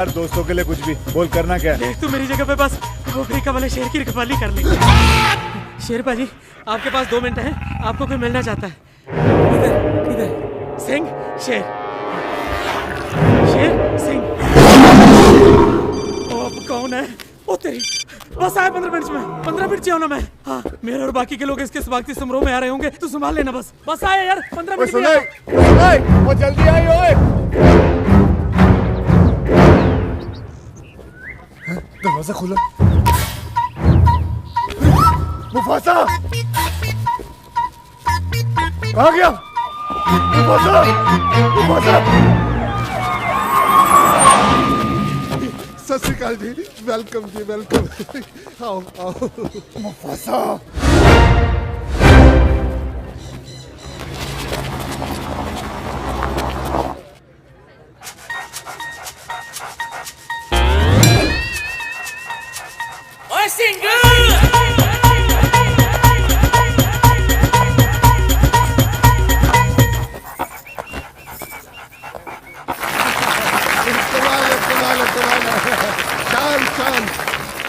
यार दोस्तों के लिए कुछ भी बोल, करना क्या है? देख तू मेरी जगह पे बस वो अफ्रीका वाले शेर की रखवाली कर ले। शेर पाजी आपके पास 2 मिनट है, आपको कोई मिलना चाहता है। इधर इधर सिंह शेर शेर सिंह। ओ अब कौन है? ओ तेरी बस आए 15 मिनट में, 15 मिनट चाहिए ना मैं। हाँ मेरे और बाकी के लोग इसके स्वागत समारोह में आ रहे होंगे, तू संभाल लेना बस आए यार 15 मिनट में। वो जल्दी आई ओए। दरवाजा खुला। मुफासा कहाँ गया? Mufasa Mufasa. सत श्री अकाल जी, वेलकम जी वेलकम। आओ आओ। मुफासा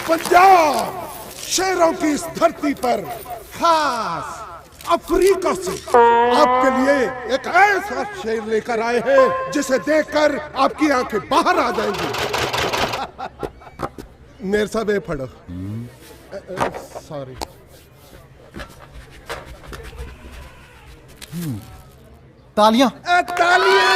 पंजाब शेरों की इस धरती पर खास अफ्रीका से आपके लिए एक ऐसा शेर लेकर आए हैं जिसे देखकर आपकी आंखें बाहर आ जाएंगी। मेरे साहब ये पढ़ो। सॉरी। तालियां तालियां।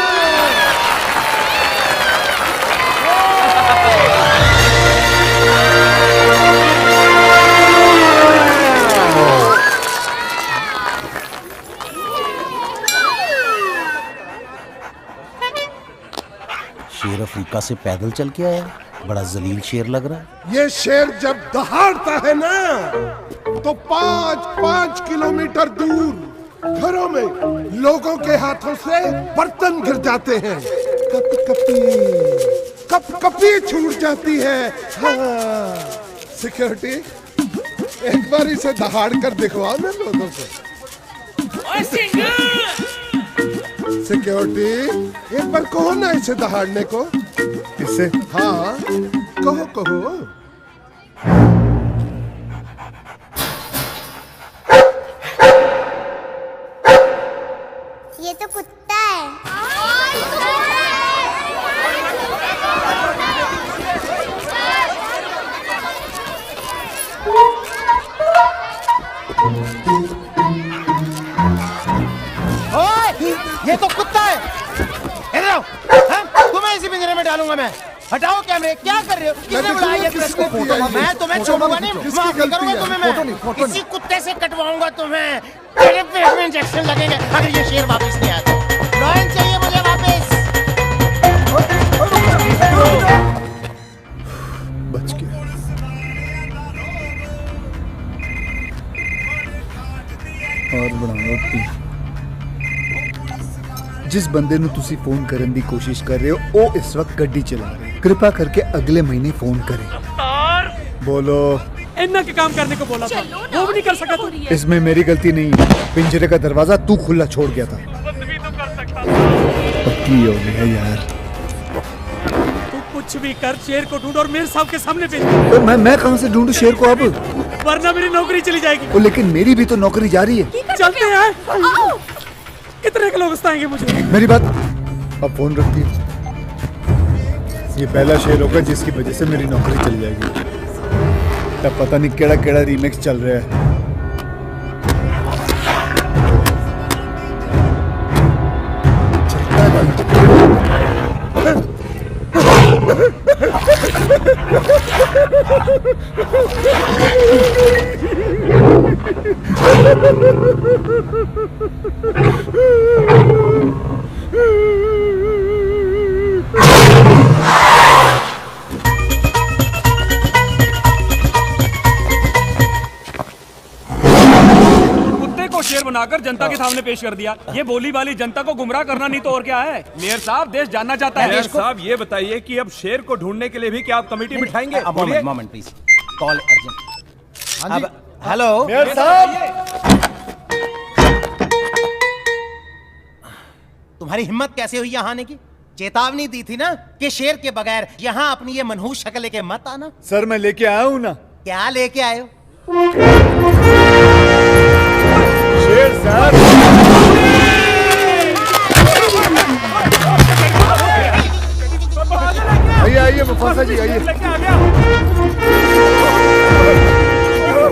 शेर अफ्रीका से पैदल चल के आया, बड़ा जलील शेर लग रहा है। ये शेर जब दहाड़ता है ना तो 5-5 किलोमीटर दूर घरों में लोगों के हाथों से बर्तन गिर जाते हैं, कप कपी छूट जाती है। हाँ सिक्योरिटी एक बार इसे दहाड़ कर दिखवाओ ना लोगों को। सिक्योरिटी एक बार कहो ना इसे दहाड़ने को। इससे? हाँ कहो कहो। ये तो कुत्ता है। ये तो कुत्ता है। इधर आओ। तुम्हें इसी पिंजरे में डालूंगा मैं। हटाओ कैमरे, क्या कर रहे हो? किसने बुलाया ये प्रेस को? मैं तुम्हें छोड़ूंगा नहीं, माफ नहीं करूंगा तुम्हें मैं। इसी कुत्ते से कटवाऊंगा तुम्हें। तेरे पेट में इंजेक्शन लगेंगे अगर ये शेर वापस नहीं आता। लॉयन चाहिए मुझे वापस। बच गया। और बढ़ाऊंगा। जिस बंदे ਨੂੰ ਤੁਸੀਂ ਫੋਨ ਕਰਨ ਦੀ ਕੋਸ਼ਿਸ਼ ਕਰ ਰਹੇ ਹੋ ਉਹ ਇਸ ਵਕਤ ਗੱਡੀ ਚਲਾ ਰਿਹਾ है। कृपा करके अगले महीने फोन करें। बोलो। इतना के काम करने को बोला था, वो भी नहीं कर सका तू। इसमें मेरी गलती नहीं है, पिंजरे का दरवाजा तू खुला छोड़ गया था। भी तो कर सकता। पक्की हो गया यार। तू कुछ भी कर, शेर को ढूंढ और मेरे साहब के सामने भेज। तो मैं कहां से ढूंढूं शेर को अब? वरना मेरी नौकरी चली जाएगी। ओ, लेकिन मेरी भी तो नौकरी जारी है। चलते हैं। कितने के लोग उस्ताएंगे मुझे? मेरी बात। अब फोन रख दिया। ये पहला शेर होगा जिसकी वजह से मेरी नौकरी चली जाएगी। तब पता नहीं केड़ा केड़ा रीमेक्स चल रहा है। शेर बनाकर जनता के सामने पेश कर दिया। ये बोली वाली जनता को गुमराह करना नहीं तो और क्या है? मेयर साहब देश जानना चाहता है। मेयर साहब ये बताइए कि अब शेर को ढूंढने के लिए भी क्या आप कमेटी बिठाएंगे? Moment please, call urgent. अब हेलो मेयर साहब, तुम्हारी हिम्मत कैसे हुई यहाँ आने की? चेतावनी दी थी ना कि शेर के बगैर यहाँ अपनी ये मनहूस शक्ल लेके मत आना। सर मैं लेके आया हूँ ना। क्या लेके आए हो? शेर सर। आइए आइए मुफासा जी आइए।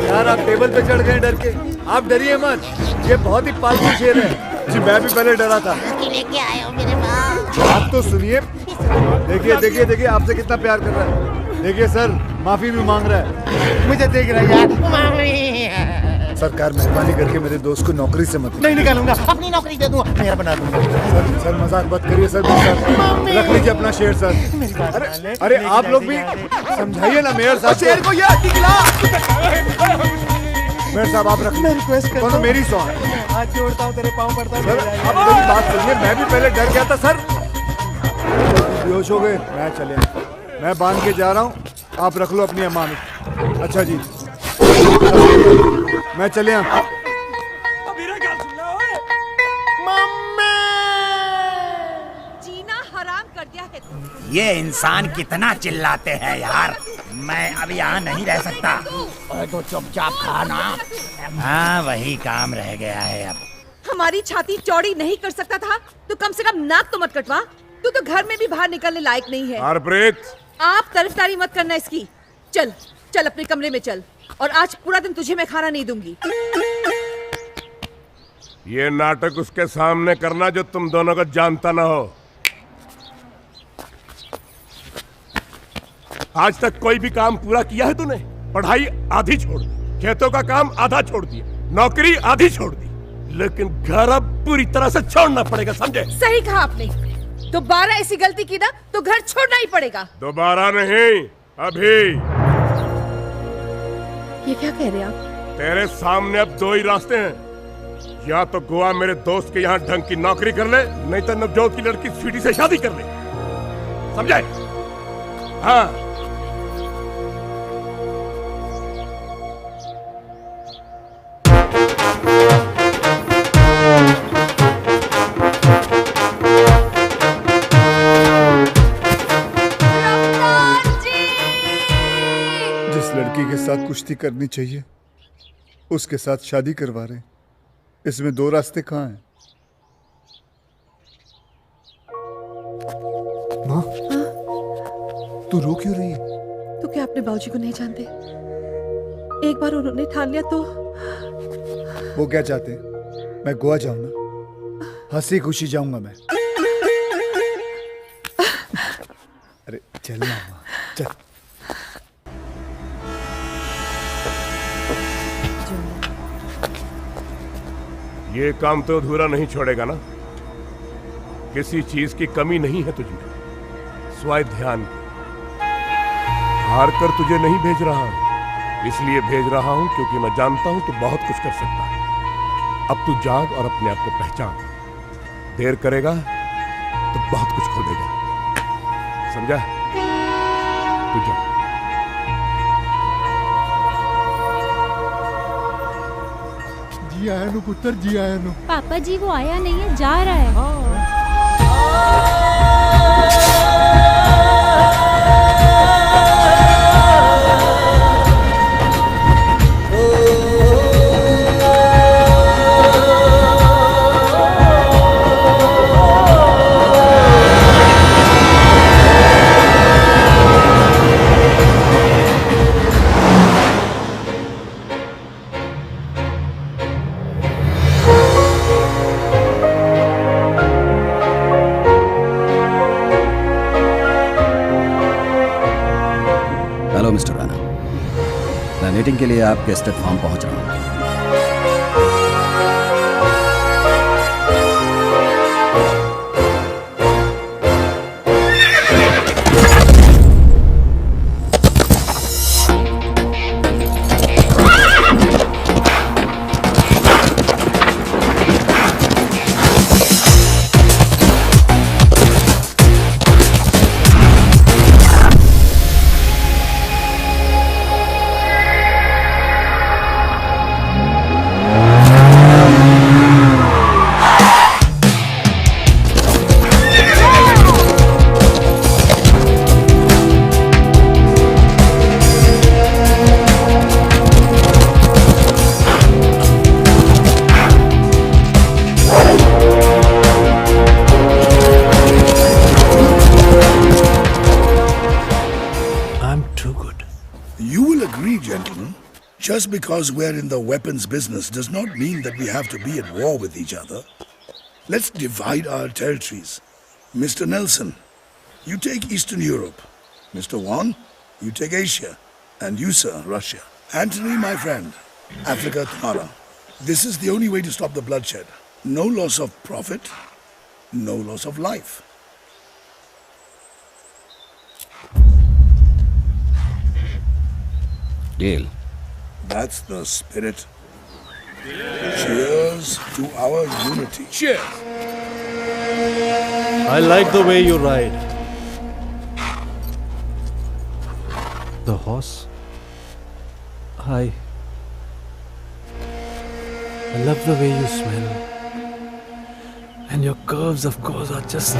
यार आप टेबल पे चढ़ गए डर के। आप डरिए मत, ये बहुत ही पालतू शेर है। जी मैं भी पहले डरा था। लेके आए हो मेरे पास। आप तो सुनिए, देखिए देखिए देखिए आपसे कितना प्यार कर रहा है। देखिए सर माफी भी मांग रहा है। मुझे देख रहा है यार। सरकार मेहरबानी करके मेरे दोस्त को नौकरी से मत। नहीं निकालूंगा, अपनी नौकरी दे दूंगा, मेरा बना दूंगा। सर मजाक मत करिए सर, रख लीजिए अपना शेर सर। अरे अरे आप लोग भी समझाइए ना मेयर साहब। शेर को ये मेयर साहब आप रख लीजिए, मेरी सॉन्ग हाथ जोड़ता हूँ, तेरे पाँव पड़ता हूँ। सर अब मेरी बात सुनिए, मैं भी पहले डर गया था सर। बेहोश हो गए, मैं चले मैं बांध के जा रहा हूँ, आप रख लो अपनी अमानत। अच्छा जी मैं चले। जीना हराम कर दिया है। ये इंसान कितना चिल्लाते हैं यार, मैं अब यहाँ नहीं रह सकता। तो चुपचाप खाना। हाँ वही काम रह गया है अब। हमारी छाती चौड़ी नहीं कर सकता था तो कम से कम नाक तो मत कटवा। तू तो घर में भी बाहर निकलने लायक नहीं है। हरप्रीत, आप तरफदारी मत करना इसकी। चल चल अपने कमरे में चल, और आज पूरा दिन तुझे मैं खाना नहीं दूंगी। ये नाटक उसके सामने करना जो तुम दोनों को जानता ना हो। आज तक कोई भी काम पूरा किया है तूने? पढ़ाई आधी छोड़ दी, खेतों का काम आधा छोड़ दिया, नौकरी आधी छोड़ दी, लेकिन घर अब पूरी तरह से छोड़ना पड़ेगा, समझे? सही कहा आपने। दोबारा ऐसी गलती की ना तो घर छोड़ना ही पड़ेगा। दोबारा नहीं, अभी। ये क्या कह रहे हैं आप? तेरे सामने अब दो ही रास्ते हैं, या तो गोवा मेरे दोस्त के यहाँ ढंग की नौकरी कर ले, नहीं तो नवजोत की लड़की स्वीटी से शादी कर ले, समझे? हाँ। के साथ कुश्ती करनी चाहिए उसके साथ शादी करवा रहे हैं। इसमें दो रास्ते कहाँ हैं? माँ तू रो क्यों रही है? तो क्या अपने बाबूजी को नहीं जानते? एक बार उन्होंने ठान लिया तो। वो क्या चाहते हैं? मैं गोवा जाऊं ना, हंसी खुशी जाऊंगा मैं। अरे चल ना माँ, चल। ये काम तो अधूरा नहीं छोड़ेगा ना? किसी चीज की कमी नहीं है तुझमें, स्वाय ध्यान। हार कर तुझे नहीं भेज रहा, इसलिए भेज रहा हूं क्योंकि मैं जानता हूं तू बहुत कुछ कर सकता है। अब तू जाग और अपने आप को पहचान। देर करेगा तो बहुत कुछ खो देगा, समझा? तू जा। जी आया नु पुत्र, जी आया नु। पापा जी वो आया नहीं है, जा रहा है। मिस्टर राणा, मैं मीटिंग के लिए आपके स्टेट फार्म पहुंच रहा हूं। gentlemen. Just because we're in the weapons business does not mean that we have to be at war with each other. Let's divide our territories. Mr. Nelson, you take Eastern Europe. Mr. Wan, you take Asia. And you, sir, Russia. Anthony, my friend, Africa tomorrow. This is the only way to stop the bloodshed. No loss of profit, no loss of life. Deal. That's the spirit. Cheers to our unity. Cheers. I like the way you ride. The horse. I love the way you smell. And your curves, of course, are just...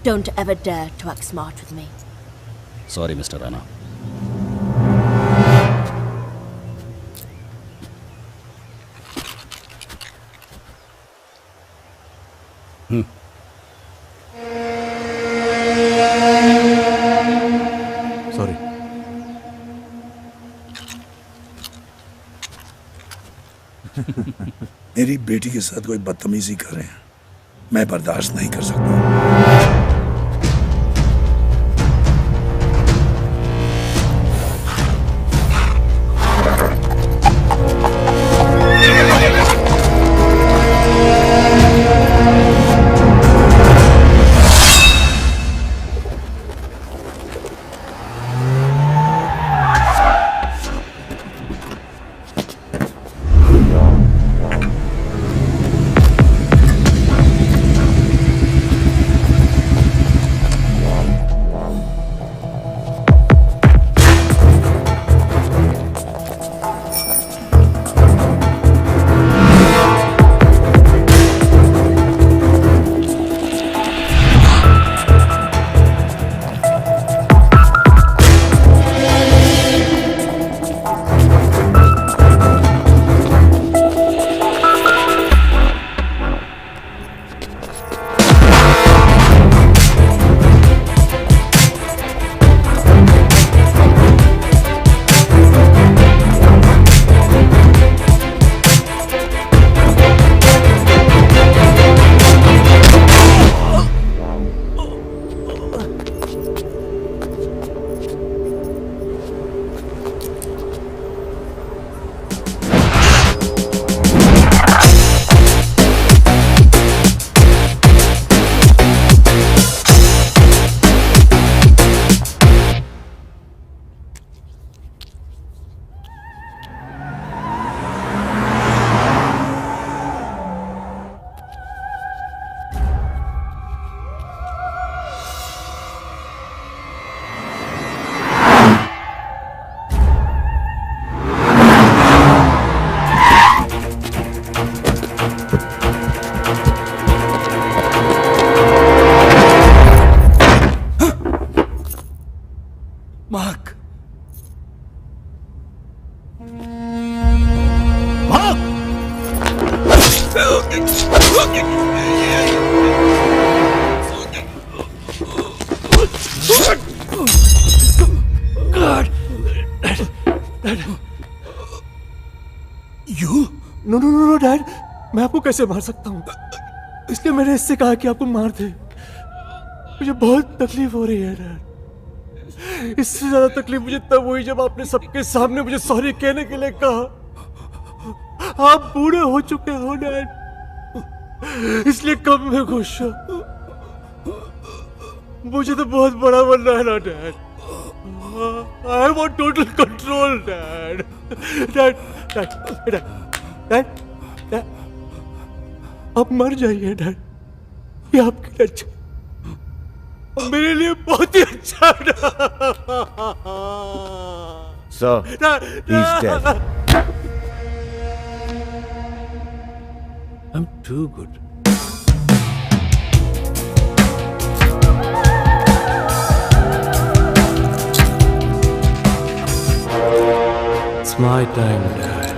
Don't ever dare to act smart with me. Sorry, Mr. Rana. Sorry. मेरी बेटी के साथ कोई बदतमीजी कर रहे हैं, मैं बर्दाश्त नहीं कर सकता। नो डैड, मैं आपको कैसे मार सकता हूँ? इसलिए मैंने इससे कहा कि आपको मार दे। मुझे बहुत तकलीफ हो रही है डैड। इससे ज्यादा तकलीफ मुझे तब हुई जब आपने सबके सामने मुझे सॉरी कहने के लिए कहा। आप बूढ़े हो चुके हो डैड, इसलिए कब मैं खुश हूँ। मुझे तो बहुत बड़ा बनना है ना dad. I want total control, Dad. Dad, आप मर जाइए डैड, ये आपके लिए अच्छा, मेरे लिए बहुत ही अच्छा। Sir, he's dead. I'm too good. It's my time, Dad.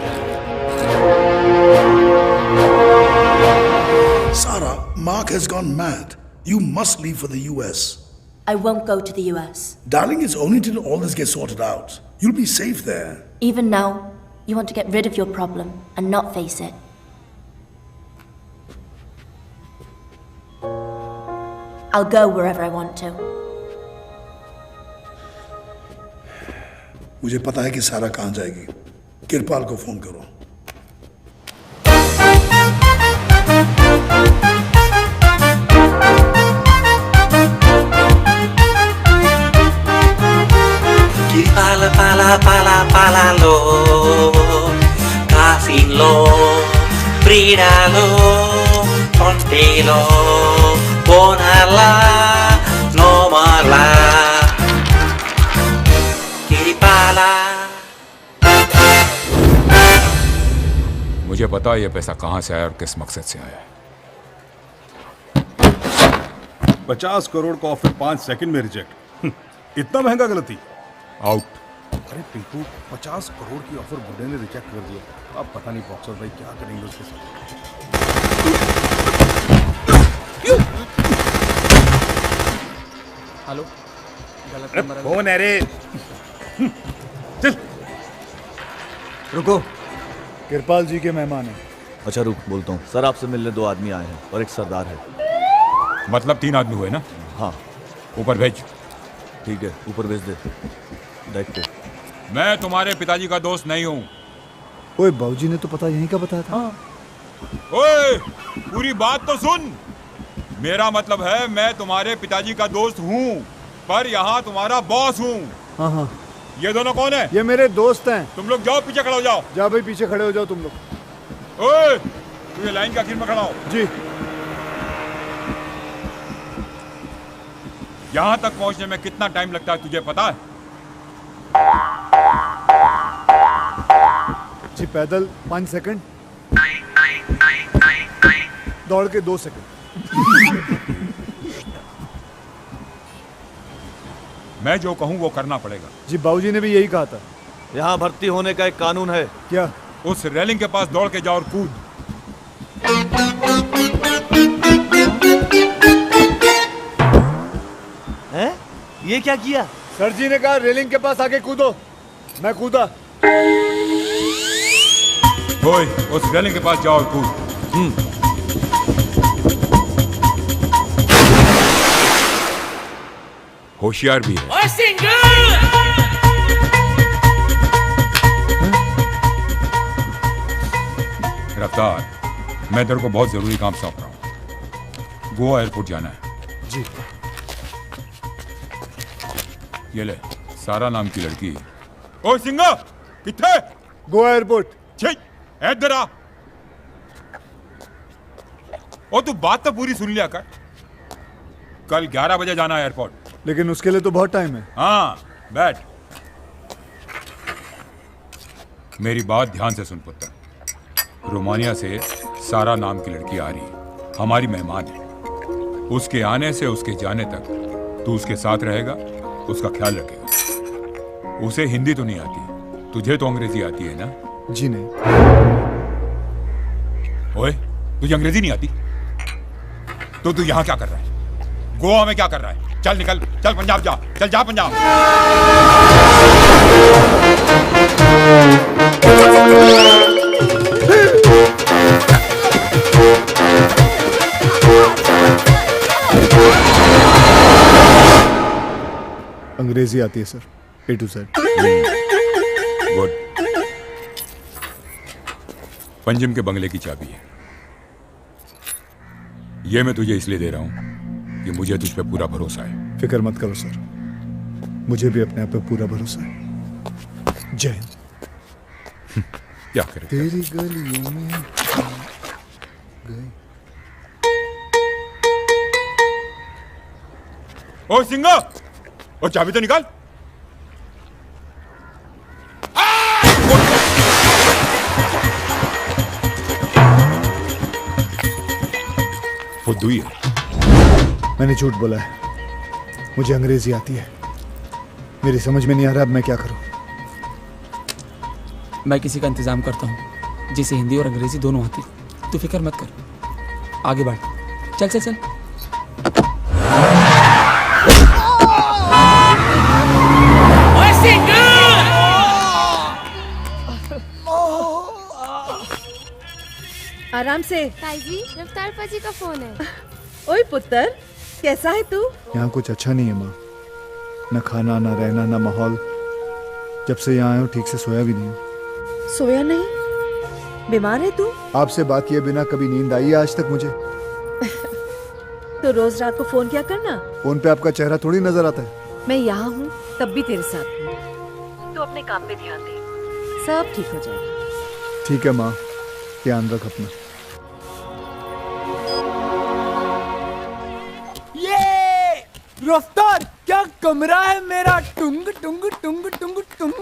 Mark has gone mad. You must leave for the US. I won't go to the US. Darling, it's only till all this gets sorted out. You'll be safe there. Even now, you want to get rid of your problem and not face it. I'll go wherever I want to. मुझे पता है कि सारा कहाँ जाएगी. किरपाल को phone करो. Pala pala pala pala lo, casino, bridalo, pontelo, bonala, no mala, kiripala. मुझे पता है ये पैसा कहाँ से आया और किस मकसद से आया. 50 करोड़ का ऑफर 5 सेकंड में रिजेक्ट. इतना महंगा गलती. आउट. अरे पिंकू, 50 करोड़ की ऑफर बुड्ढे ने रिजेक्ट कर दिया. अब पता नहीं बॉक्सर भाई क्या करेंगे उसके साथ. हेलो. अरे कौन है रे? चल. रुको. किरपाल जी के मेहमान हैं. अच्छा रुक, बोलता हूँ. सर आपसे मिलने 2 आदमी आए हैं और एक सरदार है. मतलब 3 आदमी हुए ना? हाँ. ऊपर भेज. ठीक है, ऊपर भेज दे. देखते. मैं तुम्हारे पिताजी का दोस्त नहीं हूँ. ओए बाबूजी ने तो पता यहीं का बताया था. ओए पूरी बात तो सुन. मेरा मतलब है मैं तुम्हारे पिताजी का दोस्त हूँ, पर यहाँ तुम्हारा बॉस हूँ. हाँ हाँ. ये दोनों कौन है? ये मेरे दोस्त हैं. तुम लोग जाओ पीछे खड़े हो जाओ. जाओ भाई पीछे खड़े हो जाओ तुम लोग. ओए तू ये लाइन के आखिर में खड़ा हो. जी. यहाँ तक पहुँचने में कितना टाइम लगता है तुझे पता है? जी पैदल 5 सेकंड, दौड़ के 2 सेकंड. मैं जो कहूँ वो करना पड़ेगा. जी बाबूजी ने भी यही कहा था. यहाँ भर्ती होने का एक कानून है. क्या? उस रेलिंग के पास दौड़ के जाओ और कूद. हैं? ये क्या किया? सर जी ने कहा रेलिंग के पास आके कूदो. मैं कूदा. ओए उस रेलिंग के पास जाओ और कूद. होशियार भी है. रफ्तार, मैं तेरे को बहुत जरूरी काम सौंप रहा हूँ. गोवा एयरपोर्ट जाना है. जी. ये ले, सारा नाम की लड़की. ओ सिंगा, किथे? गोवा एयरपोर्ट. छी, इधर आ. ओ तू बात तो पूरी सुन लिया कर. कल 11 बजे जाना है एयरपोर्ट. लेकिन उसके लिए तो बहुत टाइम है. हाँ, बैठ. मेरी बात ध्यान से सुन पुत्र. रोमानिया से सारा नाम की लड़की आ रही है. हमारी मेहमान है. उसके आने से उसके जाने तक तू उसके साथ रहेगा, उसका ख्याल रखेगा. उसे हिंदी तो नहीं आती, तुझे तो अंग्रेजी आती है ना? जी नहीं. ओए, तुझे अंग्रेजी नहीं आती तो तू यहाँ क्या कर रहा है? गोवा में क्या कर रहा है? चल निकल, चल पंजाब जा. चल जा पंजाब. अंग्रेजी आती है sir, A to Z. Good. Panjim के बंगले की चाबी है. ये मैं तुझे इसलिए दे रहा हूं कि मुझे तुझ पे पूरा भरोसा है. फिक्र मत करो सर, मुझे भी अपने आप पे पूरा भरोसा है. जय हिंद. क्या करे? तेरी गलियों में गई. ओ सिंगा, ओ चाबी तो निकाल. फुद्दू ही है. मैंने झूठ बोला है. मुझे अंग्रेजी आती है. मेरी समझ में नहीं आ रहा अब मैं क्या करूं. मैं किसी का इंतजाम करता हूँ जिसे हिंदी और अंग्रेजी दोनों आती. तू फिक्र मत कर, आगे बढ़. चल चल चल। आराम से। ताई जी, रफ्तार पाजी का फोन है। ओए पुत्र, कैसा है तू? यहाँ कुछ अच्छा नहीं है माँ। न खाना, न रहना, न माहौल। जब से यहाँ आया हूँ ठीक से सोया भी नहीं। सोया नहीं? बीमार है तू? आपसे बात किए बिना कभी नींद आई है आज तक मुझे? तो रोज रात को फोन किया करना। फोन पे आपका चेहरा थोड़ी नजर आता है। मैं यहाँ हूँ तब भी तेरे साथ हूँ। तू अपने काम पे ध्यान दे, सब ठीक हो जाएगा। ठीक है माँ, ध्यान रख अपना। ये रफ्तार क्या कमरा है मेरा। टुंग टुंग टुंग टुंग टुंग।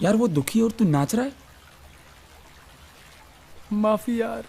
यार वो दुखी और तू नाच रहा है। माफी यार।